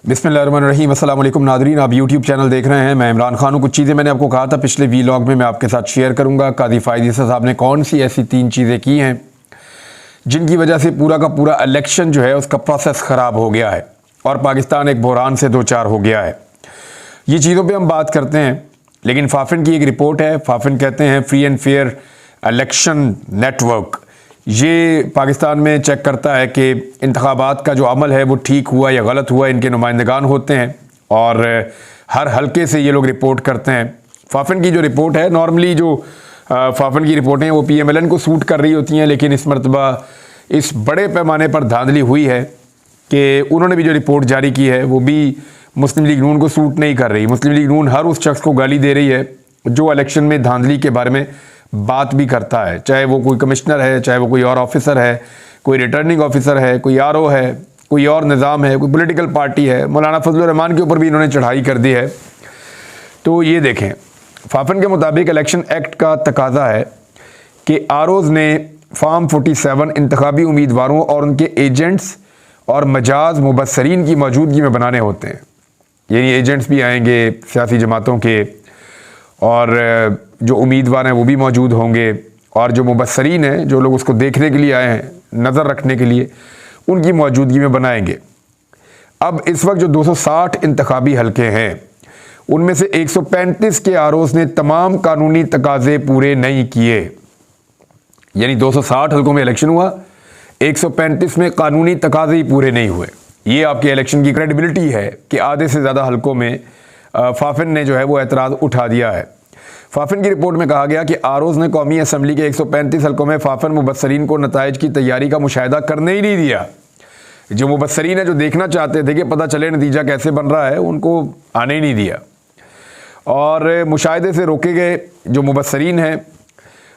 बिस्मिल्लाहिर्रहमानिर्रहीम। अस्सलाम वालेकुम नादरीन, आप यूट्यूब चैनल देख रहे हैं। मैं इमरान खान हूँ। कुछ चीज़ें मैंने आपको कहा था पिछले वीलॉग में मैं आपके साथ शेयर करूँगा। कादी फ़ायद ईसा साहब ने कौन सी ऐसी 3 चीज़ें की हैं जिनकी वजह से पूरा का पूरा इलेक्शन जो है उसका प्रोसेस ख़राब हो गया है और पाकिस्तान एक बहरान से दो चार हो गया है। ये चीज़ों पर हम बात करते हैं, लेकिन फाफिन की एक रिपोर्ट है। फाफिन कहते हैं free and fair election network, ये पाकिस्तान में चेक करता है कि इंतखाबात का जो अमल है वो ठीक हुआ या गलत हुआ। इनके नुमाइंदगान होते हैं और हर हलके से ये लोग रिपोर्ट करते हैं। फाफिन की जो रिपोर्ट है, नॉर्मली जो फाफिन की रिपोर्टें हैं वो PMLN को सूट कर रही होती हैं, लेकिन इस मरतबा इस बड़े पैमाने पर धांधली हुई है कि उन्होंने भी जो रिपोर्ट जारी की है वो भी मुस्लिम लीग नून को सूट नहीं कर रही। मुस्लिम लीग नून हर उस शख्स को गाली दे रही है जो इलेक्शन में धांधली के बारे में बात भी करता है, चाहे वो कोई कमिश्नर है, चाहे वो कोई और ऑफिसर है, कोई रिटर्निंग ऑफिसर है, कोई RO है, कोई और निज़ाम है, कोई पॉलिटिकल पार्टी है। मौलाना फजलुर रहमान के ऊपर भी इन्होंने चढ़ाई कर दी है। तो ये देखें, फाफिन के मुताबिक इलेक्शन एक्ट का तकाजा है कि ROs ने फॉर्म 47 इंतखाबी उम्मीदवारों और उनके एजेंट्स और मजाज मुबस्सरीन की मौजूदगी में बनाने होते हैं। यानी एजेंट्स भी आएंगे सियासी जमातों के, और जो उम्मीदवार हैं वो भी मौजूद होंगे, और जो मुबस्सरीन हैं, जो लोग उसको देखने के लिए आए हैं, नज़र रखने के लिए, उनकी मौजूदगी में बनाएंगे। अब इस वक्त जो 260 इंतखाबी हलके हैं उनमें से 135 के ROs ने तमाम कानूनी तकाजे पूरे नहीं किए। यानी 260 हलकों में इलेक्शन हुआ, 135 में कानूनी तकाजे ही पूरे नहीं हुए। ये आपके इलेक्शन की क्रेडिबिलिटी है कि आधे से ज़्यादा हलकों में फाफिन ने जो है वो एतराज़ उठा दिया है। फाफिन की रिपोर्ट में कहा गया कि ROs ने कौमी असम्बली के 135 हलकों में फाफिन मुबस्सरीन को नताइज की तैयारी का मुशाहिदा करने ही नहीं दिया। जो मुबस्सरीन है, जो देखना चाहते थे कि पता चले नतीजा कैसे बन रहा है, उनको आने ही नहीं दिया और मुशाहिदे से रोके गए। जो मुबस्सरीन हैं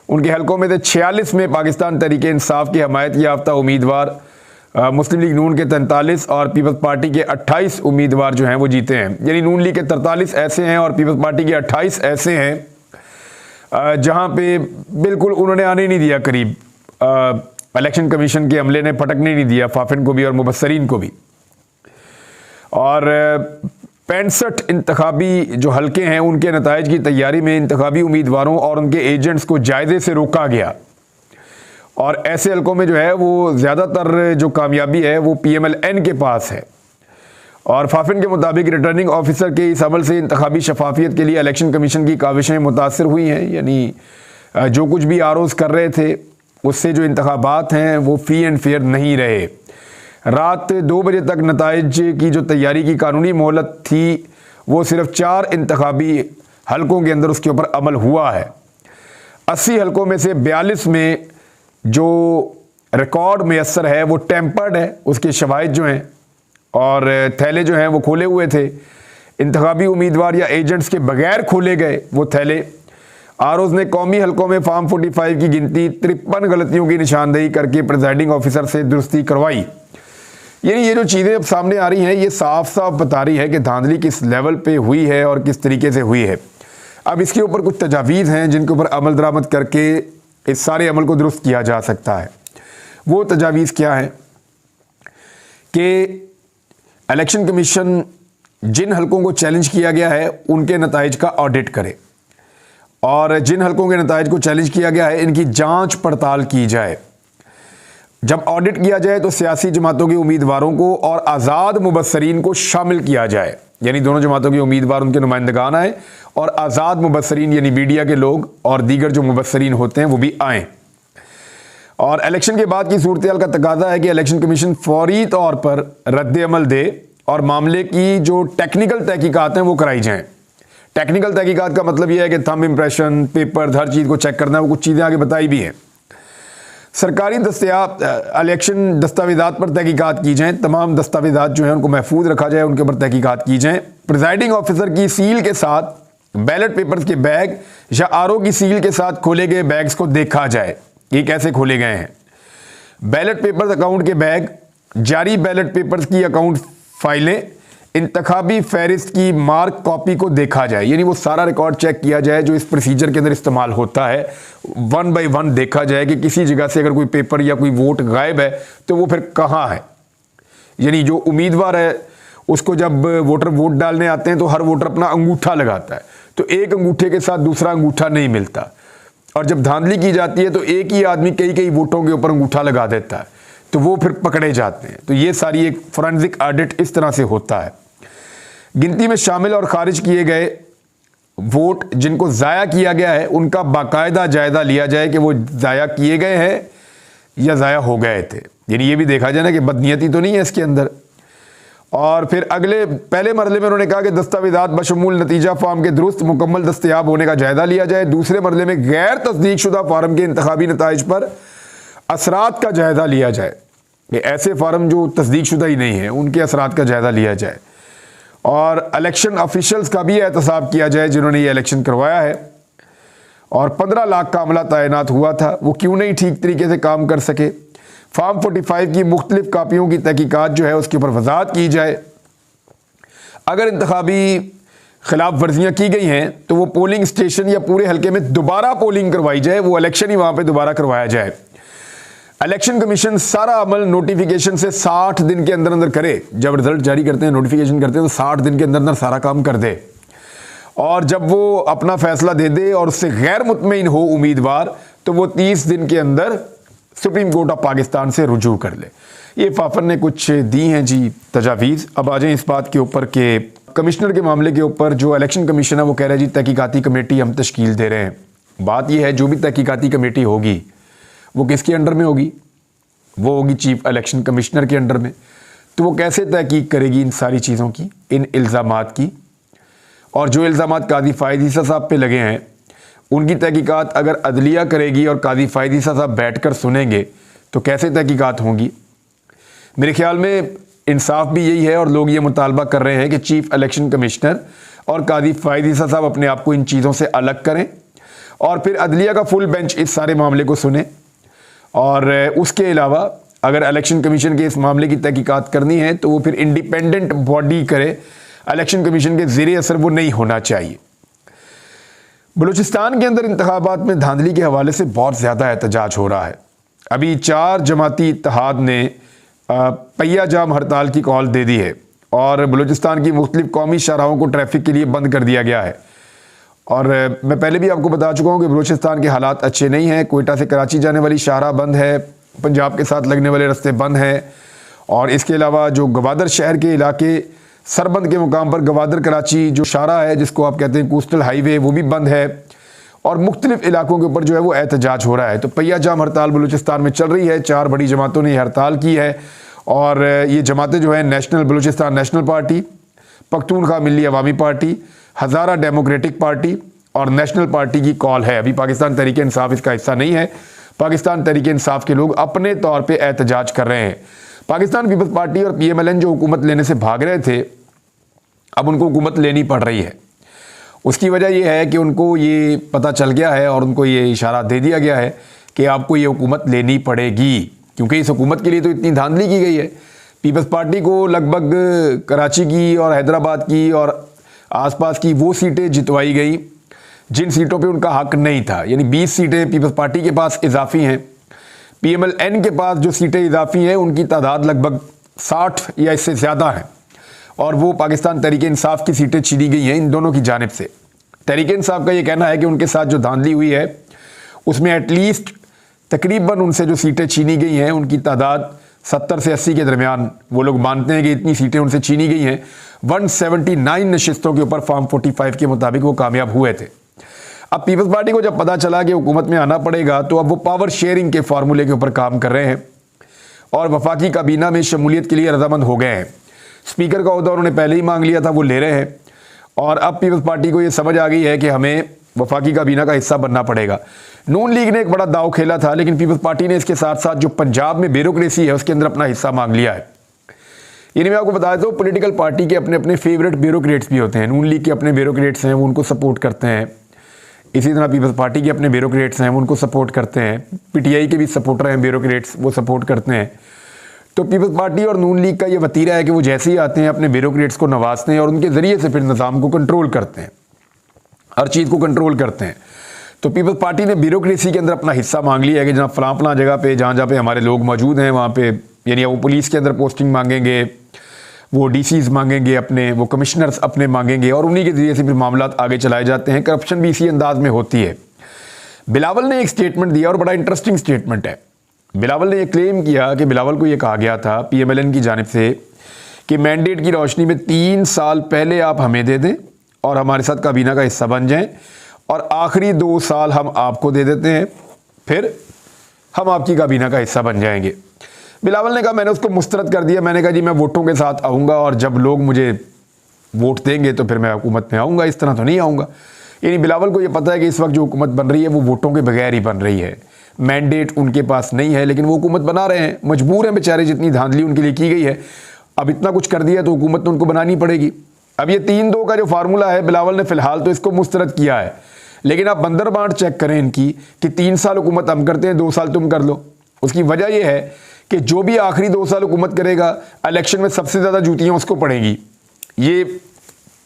उनके हलकों में से 46 में पाकिस्तान तहरीक इंसाफ की हमायत याफ्ता उम्मीदवार, मुस्लिम लीग नून के 43 और पीपल्स पार्टी के 28 उम्मीदवार जो हैं वो जीते हैं। यानी नून लीग के 43 ऐसे हैं और पीपल्स पार्टी के 28 ऐसे हैं जहां पे बिल्कुुल उन्होंने आने नहीं दिया करीब। इलेक्शन कमीशन के अमले ने फटकने नहीं दिया फाफिन को भी और मुबस्सरीन को भी। और 65 इंतखाबी जो हलके हैं उनके नताइज की तैयारी में इंतखाबी उम्मीदवारों और उनके एजेंट्स को जायजे से रोका गया, और ऐसे हलकों में जो है वो ज़्यादातर जो कामयाबी है वो PMLN के पास है। और फाफिन के मुताबिक रिटर्निंग ऑफिसर के इस अमल से इंतखाबी शफाफियत के लिए इलेक्शन कमीशन की काविशें मुतासर हुई हैं। यानी जो कुछ भी ROs कर रहे थे उससे जो इंतखाबात हैं वो फ्री एंड फेयर नहीं रहे। रात 2 बजे तक नताइज की जो तैयारी की कानूनी मोहलत थी वो सिर्फ 4 इंतखाबी हलकों के अंदर उसके ऊपर अमल हुआ है। 80 हलकों में से 42 में जो रिकॉर्ड मैसर है वो टेम्पर्ड है, उसके शवाहिद जो हैं और थैले जो हैं वो खोले हुए थे। इंतखाबी उम्मीदवार या एजेंट्स के बगैर खोले गए वो थैले। ROs ने कौमी हलकों में फॉर्म 45 की गिनती 53 गलतियों की निशानदेही करके प्रिजाइडिंग ऑफिसर से दुरुस्ती करवाई। यानी ये जो चीज़ें अब सामने आ रही हैं ये साफ साफ बता रही है कि धांधली किस लेवल पे हुई है और किस तरीके से हुई है। अब इसके ऊपर कुछ तजावीज़ हैं जिनके ऊपर अमल दरामद करके इस सारे अमल को दुरुस्त किया जा सकता है। वो तजावीज़ क्या है कि इलेक्शन कमीशन जिन हलकों को चैलेंज किया गया है उनके नताइज का ऑडिट करे, और जिन हलकों के नताइज को चैलेंज किया गया है इनकी जांच पड़ताल की जाए। जब ऑडिट किया जाए तो सियासी जमातों के उम्मीदवारों को और आज़ाद मुबस्सरीन को शामिल किया जाए। यानी दोनों जमातों के उम्मीदवार, उनके नुमाइंदगान आए, और आज़ाद मुबस्सरीन यानी मीडिया के लोग और दीगर जो मुबस्सरीन होते हैं वो भी आएँ। और इलेक्शन के बाद की सूरत हाल का तकाजा है कि इलेक्शन कमीशन फौरी तौर पर रद्द अमल दे और मामले की जो टेक्निकल तहकीकात हैं वो कराई जाएँ। टेक्निकल तहकीकात का मतलब यह है कि थंब इम्प्रेशन, पेपर, हर चीज़ को चेक करना है। वो कुछ चीज़ें आगे बताई भी हैं। सरकारी दस्तयाब इलेक्शन दस्तावेज़ात पर तहकीकात की जाएँ, तमाम दस्तावेज़ात जो हैं उनको महफूज रखा जाए, उनके ऊपर तहकीकात की जाएँ। प्रिजाइडिंग ऑफिसर की सील के साथ बैलेट पेपर्स के बैग या RO की सील के साथ खोले गए बैग्स को देखा जाए, ये कैसे खोले गए हैं। बैलेट पेपर्स अकाउंट के बैग, जारी बैलेट पेपर्स की अकाउंट फाइलें, इंतखाबी फहरिस्त की मार्क कॉपी को देखा जाए। यानी वो सारा रिकॉर्ड चेक किया जाए जो इस प्रोसीजर के अंदर इस्तेमाल होता है। 1 बाय 1 देखा जाए कि किसी जगह से अगर कोई पेपर या कोई वोट गायब है तो वो फिर कहाँ है। यानी जो उम्मीदवार है उसको जब वोटर वोट डालने आते हैं तो हर वोटर अपना अंगूठा लगाता है, तो एक अंगूठे के साथ दूसरा अंगूठा नहीं मिलता। और जब धांधली की जाती है तो एक ही आदमी कई कई वोटों के ऊपर अंगूठा लगा देता है, तो वो फिर पकड़े जाते हैं। तो ये सारी एक फोरेंसिक ऑडिट इस तरह से होता है। गिनती में शामिल और खारिज किए गए वोट जिनको ज़ाया किया गया है उनका बाकायदा जायज़ा लिया जाए कि वो ज़ाया किए गए हैं या ज़ाया हो गए थे, यानी ये भी देखा जाए ना कि बदनीयती तो नहीं है इसके अंदर। और फिर पहले मरले में उन्होंने कहा कि दस्तावेज़ात बशमूल नतीजा फार्म के दुरुस्त मुकम्मल दस्तयाब होने का जायज़ा लिया जाए। दूसरे मरले में गैर तस्दीक शुदा फार्म के इंतखाबी नताइज पर असरात का जायज़ा लिया जाए, कि ऐसे फार्म जो तस्दीक शुदा ही नहीं है उनके असरात का जायज़ा लिया जाए। और इलेक्शन ऑफिशल्स का भी एहतसाब किया जाए जिन्होंने ये इलेक्शन करवाया है। और 15 लाख का अमला तैनात हुआ था, वो क्यों नहीं ठीक तरीके से काम कर सके। फार्म 45 की मुख्तलिफ कापियों की तहकीकात जो है उसके ऊपर वजाहत की जाए। अगर इंतखाबी खिलाफ वर्जियाँ की गई हैं तो वो पोलिंग स्टेशन या पूरे हल्के में दोबारा पोलिंग करवाई जाए, वो इलेक्शन ही वहाँ पर दोबारा करवाया जाए। इलेक्शन कमीशन सारा अमल नोटिफिकेशन से 60 दिन के अंदर अंदर करे। जब रिजल्ट जारी करते हैं, नोटिफिकेशन करते हैं, तो 60 दिन के अंदर अंदर सारा काम कर दे। और जब वो अपना फैसला दे दे और उससे गैर मुतमईन हो उम्मीदवार, तो वो 30 दिन के अंदर सुप्रीम कोर्ट ऑफ पाकिस्तान से रुजू कर ले। ये फाफर ने कुछ दी हैं जी तजावीज़। अब आ जाए इस बात के ऊपर कि कमिश्नर के मामले के ऊपर जो इलेक्शन कमीशन है वो कह रहा है जी तहकीकाती कमेटी हम तश्कील दे रहे हैं। बात यह है जो भी तहकीकाती कमेटी होगी वो किसके अंडर में होगी? वो होगी चीफ इलेक्शन कमिश्नर के अंडर में। तो वो कैसे तहकीक करेगी इन सारी चीज़ों की, इन इल्ज़ामात की? और जो इल्ज़ामात काजी फ़ायद ईसा साहब पे लगे हैं उनकी तहकीकात अगर अदलिया करेगी और काजी फ़ायद ईसा साहब बैठकर सुनेंगे तो कैसे तहकीकात होंगी? मेरे ख्याल में इंसाफ भी यही है और लोग ये मुतालबा कर रहे हैं कि चीफ इलेक्शन कमिश्नर और काजी फ़ायद ईसा साहब अपने आप को इन चीज़ों से अलग करें और फिर अदलिया का फुल बेंच इस सारे मामले को सुने। और उसके अलावा अगर इलेक्शन कमीशन के इस मामले की तहकीकात करनी है तो वो फिर इंडिपेंडेंट बॉडी करे, इलेक्शन कमीशन के ज़ेरे असर वो नहीं होना चाहिए। बलूचिस्तान के अंदर इंतखाबात में धांधली के हवाले से बहुत ज़्यादा एहतजाज हो रहा है। अभी 4 जमाती इत्तेहाद ने पहिया जाम हड़ताल की कॉल दे दी है और बलूचिस्तान की मुख्तलिफ कौमी शाहराहों को ट्रैफिक के लिए बंद कर दिया गया है। और मैं पहले भी आपको बता चुका हूँ कि बलूचिस्तान के हालात अच्छे नहीं हैं। कोयटा से कराची जाने वाली शाहराह बंद है, पंजाब के साथ लगने वाले रास्ते बंद हैं और इसके अलावा जो गवादर शहर के इलाके सरबंद के मुकाम पर गवादर कराची जो शाहराह है जिसको आप कहते हैं कोस्टल हाईवे, वो भी बंद है और मुख्तलिफ इलाकों के ऊपर जो है वो एहतजाज हो रहा है। तो पहिया जाम हड़ताल बलूचिस्तान में चल रही है। 4 बड़ी जमातों ने हड़ताल की है और ये जमातें जो है national Balochistan national party, Pakhtunkhwa Milli Awami party, Hazara democratic party और नेशनल पार्टी की कॉल है। अभी पाकिस्तान तहरीक इंसाफ इसका हिस्सा नहीं है। पाकिस्तान तहरीक इंसाफ के लोग अपने तौर पे एहतजाज कर रहे हैं। पाकिस्तान पीपल्स पार्टी और PMLN जो हुकूमत लेने से भाग रहे थे, अब उनको हुकूमत लेनी पड़ रही है। उसकी वजह यह है कि उनको ये पता चल गया है और उनको ये इशारा दे दिया गया है कि आपको ये हुकूमत लेनी पड़ेगी, क्योंकि इस हुकूमत के लिए तो इतनी धांधली की गई है। पीपल्स पार्टी को लगभग कराची की और हैदराबाद की और आसपास की वो सीटें जितवाई गई जिन सीटों पे उनका हक नहीं था, यानी 20 सीटें पीपल्स पार्टी के पास इजाफी हैं। PMLN के पास जो सीटें इजाफी हैं उनकी तादाद लगभग 60 या इससे ज़्यादा है और वो पाकिस्तान तहरीक इंसाफ की सीटें छीनी गई हैं इन दोनों की जानिब से। तहरीक इंसाफ का ये कहना है कि उनके साथ जो धांधली हुई है उसमें एटलीस्ट तकरीबन उनसे जो सीटें छीनी गई हैं उनकी तादाद 70 से 80 के दरमियान वो लोग मानते हैं कि इतनी सीटें उनसे छीनी गई हैं। 179 नशिस्तों के ऊपर फॉर्म 45 के मुताबिक वो कामयाब हुए थे। अब पीपल्स पार्टी को जब पता चला कि हुकूमत में आना पड़ेगा तो अब वो पावर शेयरिंग के फार्मूले के ऊपर काम कर रहे हैं और वफाकी काबीना में शमूलियत के लिए रजामंद हो गए हैं। स्पीकर का ओहदा उन्होंने पहले ही मांग लिया था, वो ले रहे हैं और अब पीपल्स पार्टी को ये समझ आ गई है कि हमें वफाकी काबीना का हिस्सा बनना पड़ेगा। नून लीग ने एक बड़ा दाव खेला था लेकिन पीपल्स पार्टी ने इसके साथ साथ जो पंजाब में ब्यूरोक्रेसी है उसके अंदर अपना हिस्सा मांग लिया है। यानी मैं आपको बता देता हूँ पॉलिटिकल पार्टी के अपने अपने फेवरेट ब्यूरोक्रेट्स भी होते हैं। नून लीग के अपने ब्यूरोक्रेट्स हैं वो उनको सपोर्ट करते हैं, इसी तरह पीपल्स पार्टी के अपने ब्यूरोक्रेट्स हैं वो उनको सपोर्ट करते हैं, PTI के भी सपोर्टर हैं ब्यूरोक्रेट्स, वो सपोर्ट करते हैं। तो पीपल्स पार्टी और नून लीग का ये वतीरा है कि वो जैसे ही आते हैं अपने ब्यूरोक्रेट्स को नवाजते हैं और उनके ज़रिए से फिर निज़ाम को कंट्रोल करते हैं, हर चीज़ को कंट्रोल करते हैं। तो पीपल्स पार्टी ने ब्यूरोक्रेसी के अंदर अपना हिस्सा मांग लिया है कि जहाँ फलां जगह पे जहाँ पे हमारे लोग मौजूद हैं वहाँ पे, यानी वो पुलिस के अंदर पोस्टिंग मांगेंगे, वो डीसीज मांगेंगे अपने, वो कमिश्नर्स अपने मांगेंगे और उन्हीं के ज़रिए से फिर मामला आगे चलाए जाते हैं। करप्शन भी इसी अंदाज में होती है। बिलावल ने एक स्टेटमेंट दिया और बड़ा इंटरेस्टिंग स्टेटमेंट है। बिलावल ने यह क्लेम किया कि बिलावल को यह कहा गया था PMLN की जानिब से कि मैंडेट की रोशनी में 3 साल पहले आप हमें दे दें और हमारे साथ काबीना का हिस्सा बन जाएं और आखिरी 2 साल हम आपको दे देते हैं, फिर हम आपकी काबीना का हिस्सा बन जाएंगे। बिलावल ने कहा, मैंने उसको मुस्तरद कर दिया। मैंने कहा जी मैं वोटों के साथ आऊँगा और जब लोग मुझे वोट देंगे तो फिर मैं हुकूमत में आऊँगा, इस तरह तो नहीं आऊँगा। यानी बिलावल को ये पता है कि इस वक्त जो हुकूमत बन रही है वो वोटों के बगैर ही बन रही है। मैंडेट उनके पास नहीं है लेकिन वो हुकूमत बना रहे हैं, मजबूर हैं बेचारे, जितनी धांधली उनके लिए की गई है। अब इतना कुछ कर दिया तो हुकूमत तो उनको बनानी पड़ेगी। अब ये 3-2 का जो फार्मूला है, बिलावल ने फिलहाल तो इसको मुस्तरद किया है, लेकिन आप बंदर बांट चेक करें इनकी कि 3 साल हुकूमत हम करते हैं, 2 साल तुम कर लो। उसकी वजह यह है कि जो भी आखिरी 2 साल हुकूमत करेगा इलेक्शन में सबसे ज़्यादा जूतियाँ उसको पड़ेंगी। ये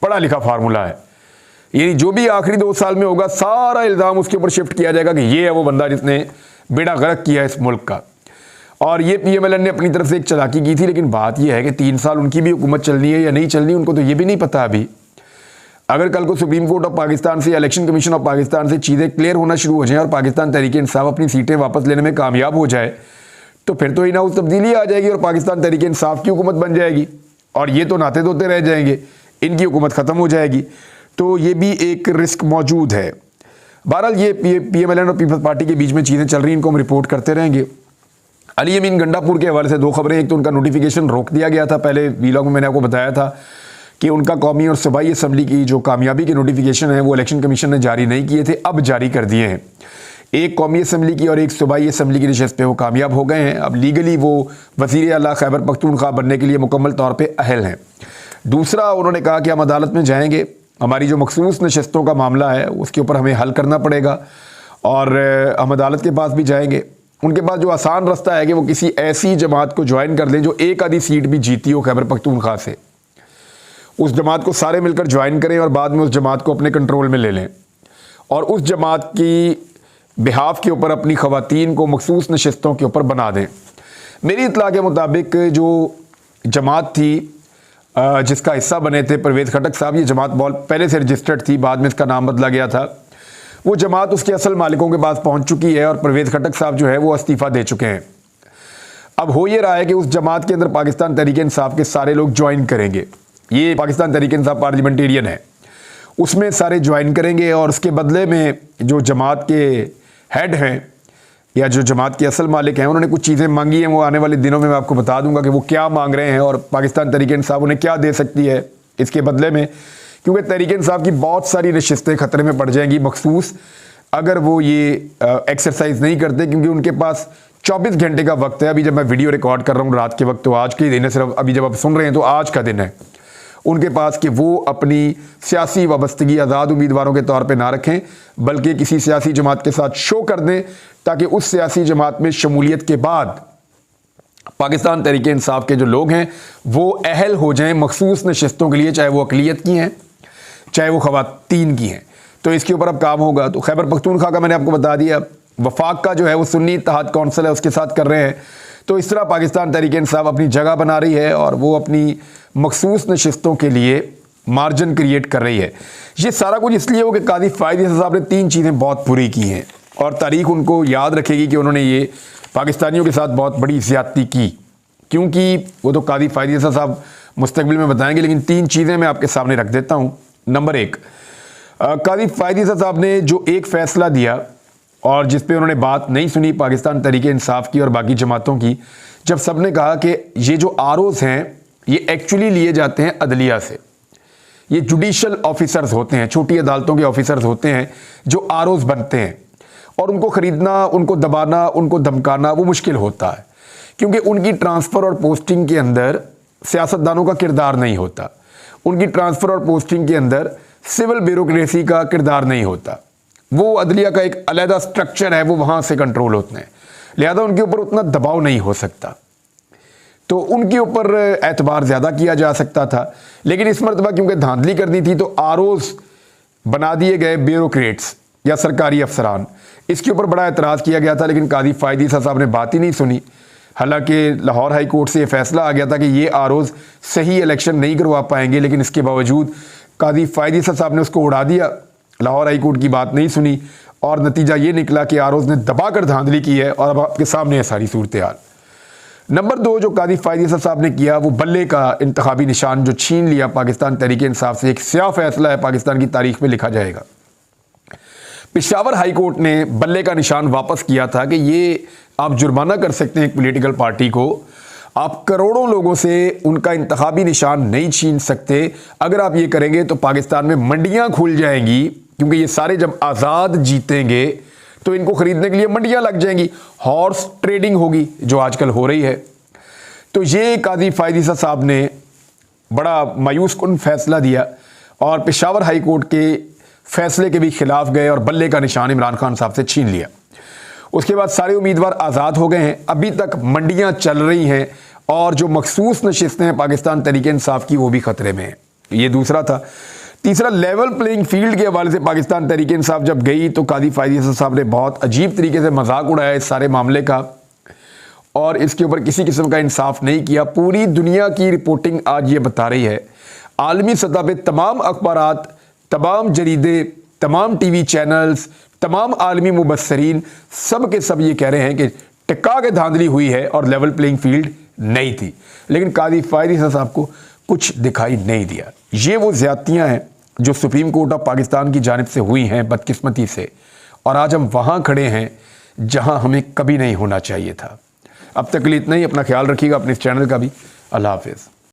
पढ़ा लिखा फार्मूला है। यानी जो भी आखिरी 2 साल में होगा सारा इल्ज़ाम उसके ऊपर शिफ्ट किया जाएगा कि ये है वो बंदा जिसने बेड़ा गर्क किया है इस मुल्क का। और ये PMLN ने अपनी तरफ से एक चालाकी की थी, लेकिन बात यह है कि 3 साल उनकी भी हुकूमत चलनी है या नहीं चलनी उनको तो ये भी नहीं पता अभी। अगर कल को सुप्रीम कोर्ट ऑफ पाकिस्तान से, इलेक्शन कमीशन ऑफ पाकिस्तान से चीज़ें क्लियर होना शुरू हो जाएं और पाकिस्तान तहरीक इंसाफ अपनी सीटें वापस लेने में कामयाब हो जाए तो फिर तो इना उस तब्दीली आ जाएगी और पाकिस्तान तहरीक इंसाफ की हुकूमत बन जाएगी और ये तो नाते धोते रह जाएंगे, इनकी हुकूमत ख़त्म हो जाएगी। तो ये भी एक रिस्क मौजूद है। बहरहाल ये PMLN और पीपल्स पार्टी के बीच में चीज़ें चल रही हैं, इनको हम रिपोर्ट करते रहेंगे। अली अमीन गंडापुर के हवाले से 2 खबरें। एक तो उनका नोटिफिकेशन रोक दिया गया था, पहले वीलॉग में मैंने आपको बताया था कि उनका कौमी और सूबाई असम्बली की जो कामयाबी के नोटिफिकेशन है वो इलेक्शन कमीशन ने जारी नहीं किए थे, अब जारी कर दिए हैं। एक कौमी असम्बली की और एक सूबाई असम्बली की नशस्त पे वो कामयाब हो गए हैं। अब लीगली वो वज़ीर आला खैबर पख्तूनख्वा बनने के लिए मुकम्मल तौर पर अहल हैं। दूसरा, उन्होंने कहा कि हम अदालत में जाएंगे, हमारी जो मखसूस नशस्तों का मामला है उसके ऊपर हमें हल करना पड़ेगा और हम अदालत के पास भी जाएंगे। उनके पास जो आसान रास्ता है कि वो किसी ऐसी जमात को ज्वाइन कर लें जो एक आधी सीट भी जीती हो खैबर पख्तूनख्वा से, उस जमात को सारे मिलकर ज्वाइन करें और बाद में उस जमात को अपने कंट्रोल में ले लें और उस जमात की बिहाफ के ऊपर अपनी ख़वातीन को मखसूस नशस्तों के ऊपर बना दें। मेरी इत्तला के मुताबिक जो जमात थी जिसका हिस्सा बने थे परवेज़ खटक साहब, ये जमात बहुत पहले से रजिस्टर्ड थी, बाद में इसका नाम बदला गया था। वो जमात उसके असल मालिकों के पास पहुंच चुकी है और परवेज़ खटक साहब जो है वो इस्तीफ़ा दे चुके हैं। अब हो ये रहा है कि उस जमात के अंदर पाकिस्तान तहरीक इंसाफ के सारे लोग ज्वाइन करेंगे। ये पाकिस्तान तहरीक इंसाफ पार्लियामेंटेरियन है, उसमें सारे ज्वाइन करेंगे और उसके बदले में जो जमात के हेड हैं या जो जमात के असल मालिक हैं उन्होंने कुछ चीज़ें मांगी हैं। वो आने वाले दिनों में मैं आपको बता दूंगा कि वो क्या मांग रहे हैं और पाकिस्तान तहरीक इंसाफ उन्हें क्या दे सकती है इसके बदले में, क्योंकि तहरीक इंसाफ की बहुत सारी नशिस्तें ख़तरे में पड़ जाएंगी मखसूस अगर वो ये एक्सरसाइज नहीं करते, क्योंकि उनके पास 24 घंटे का वक्त है। अभी जब मैं वीडियो रिकॉर्ड कर रहा हूँ रात के वक्त, तो आज के ही दिन है, सिर्फ अभी जब आप सुन रहे हैं तो आज का दिन है उनके पास कि वो अपनी सियासी वाबस्तगी आज़ाद उम्मीदवारों के तौर पे ना रखें बल्कि किसी सियासी जमात के साथ शो कर दें ताकि उस सियासी जमात में शमूलियत के बाद पाकिस्तान तहरीक इंसाफ के जो लोग हैं वो अहल हो जाएं मखसूस नशस्तों के लिए, चाहे वो अक़लियत की हैं चाहे वो ख़वातीन की हैं। तो इसके ऊपर अब काम होगा। तो खैबर पख्तूनख्वा का मैंने आपको बता दिया, वफाक का जो है वो सुन्नी इत्तेहाद कौंसिल है उसके साथ कर रहे हैं। तो इस तरह पाकिस्तान तहरीक इंसाफ अपनी जगह बना रही है और वो अपनी मखसूस नशिस्तों के लिए मार्जिन क्रिएट कर रही है। ये सारा कुछ इसलिए हो कि कादी फ़ायद ईसा साहब ने 3 चीज़ें बहुत बुरी की हैं और तारीख उनको याद रखेगी कि उन्होंने ये पाकिस्तानियों के साथ बहुत बड़ी ज़्यादती की, क्योंकि वो तो कादी फ़ायद ईसा साहब मुस्तकबिल में बताएंगे, लेकिन 3 चीज़ें मैं आपके सामने रख देता हूँ। नंबर 1, कादी फ़ायद ईसा साहब ने जो एक फ़ैसला दिया और जिस पे उन्होंने बात नहीं सुनी पाकिस्तान तहरीक इंसाफ की और बाकी जमातों की, जब सब ने कहा कि ये जो आरओज़ हैं ये एक्चुअली लिए जाते हैं अदलिया से, ये जुडिशल ऑफिसर्स होते हैं, छोटी अदालतों के ऑफिसर्स होते हैं जो आरओज़ बनते हैं और उनको ख़रीदना, उनको दबाना, उनको धमकाना वो मुश्किल होता है क्योंकि उनकी ट्रांसफ़र और पोस्टिंग के अंदर सियासतदानों का किरदार नहीं होता, उनकी ट्रांसफ़र और पोस्टिंग के अंदर सिविल ब्यूरोक्रेसी का किरदार नहीं होता। वो अदलिया का एक अलहदा स्ट्रक्चर है, वो वहाँ से कंट्रोल होते हैं, लिहाजा उनके ऊपर उतना दबाव नहीं हो सकता, तो उनके ऊपर एतबार ज़्यादा किया जा सकता था। लेकिन इस मरतबा क्योंकि धांधली करनी थी तो आरओज़ बना दिए गए ब्यूरोक्रेट्स या सरकारी अफसरान, इसके ऊपर बड़ा एतराज़ किया गया था। लेकिन कादी फ़ायद ईसा साहब ने बात ही नहीं सुनी। हालांकि लाहौर हाई कोर्ट से ये फैसला आ गया था कि ये आरओज़ सही इलेक्शन नहीं करवा पाएंगे, लेकिन इसके बावजूद कादी फ़ायद ईसा साहब ने उसको उड़ा दिया, लाहौर हाई कोर्ट की बात नहीं सुनी और नतीजा ये निकला कि आरओज़ ने दबाकर धांधली की है और अब आपके सामने है सारी सूरत हाल। नंबर 2 जो कादी फ़ायद ईसा साहब ने किया वो बल्ले का इंतखाबी निशान जो छीन लिया पाकिस्तान तहरीक इंसाफ से, एक स्याह फैसला है, पाकिस्तान की तारीख में लिखा जाएगा। पेशावर हाई कोर्ट ने बल्ले का निशान वापस किया था कि ये आप जुर्माना कर सकते हैं एक पॉलिटिकल पार्टी को, आप करोड़ों लोगों से उनका इंतखाबी निशान नहीं छीन सकते। अगर आप ये करेंगे तो पाकिस्तान में मंडियां खुल जाएंगी, क्योंकि ये सारे जब आज़ाद जीतेंगे तो इनको खरीदने के लिए मंडियां लग जाएंगी, हॉर्स ट्रेडिंग होगी जो आजकल हो रही है। तो ये कादी फ़ायद ईसा साहब ने बड़ा मायूस कुन फैसला दिया और पेशावर हाई कोर्ट के फैसले के भी खिलाफ गए और बल्ले का निशान इमरान खान साहब से छीन लिया। उसके बाद सारे उम्मीदवार आज़ाद हो गए हैं, अभी तक मंडियां चल रही हैं और जो मखसूस नशिस्तें हैं पाकिस्तान तहरीक इंसाफ की वो भी खतरे में हैं। ये दूसरा था। तीसरा, लेवल प्लेइंग फील्ड के हवाले से पाकिस्तान तहरीक इंसाफ जब गई तो कादी फ़ायद ईसा साहब ने बहुत अजीब तरीके से मजाक उड़ाया इस सारे मामले का और इसके ऊपर किसी किस्म का इंसाफ नहीं किया। पूरी दुनिया की रिपोर्टिंग आज ये बता रही है, आलमी सतह पर तमाम अखबारात, तमाम जरीदे, तमाम टीवी चैनल्स, तमाम आलमी मुबस्सरीन सब के सब ये कह रहे हैं कि टिका के धांधली हुई है और लेवल प्लेइंग फील्ड नहीं थी, लेकिन कादी फ़ायद ईसा साहब को कुछ दिखाई नहीं दिया। ये वो ज़्यादतियाँ हैं जो सुप्रीम कोर्ट ऑफ पाकिस्तान की जानिब से हुई हैं बदकिस्मती से, और आज हम वहाँ खड़े हैं जहाँ हमें कभी नहीं होना चाहिए था। अब तक के लिए इतना ही। अपना ख्याल रखिएगा, अपने इस चैनल का भी। अल्लाह हाफिज़।